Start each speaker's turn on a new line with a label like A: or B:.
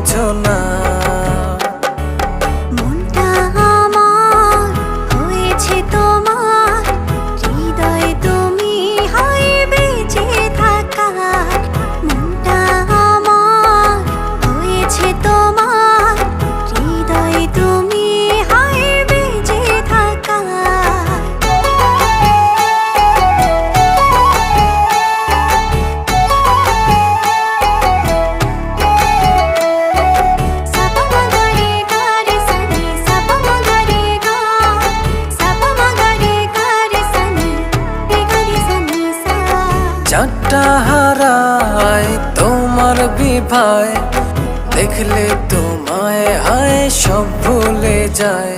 A: বোঝো না।
B: মনটা আমার হয়েছে তোমার, হৃদয়ে তুমি হয় বেঁচে থাকার। মনটা আমার হয়েছে তোমার, হৃদয়ে তুমি হয় বেঁচে থাকার।
A: চারটা হারায় তোমার বিভায়, দেখলে তোমায় হায় সব ভুলে যায়।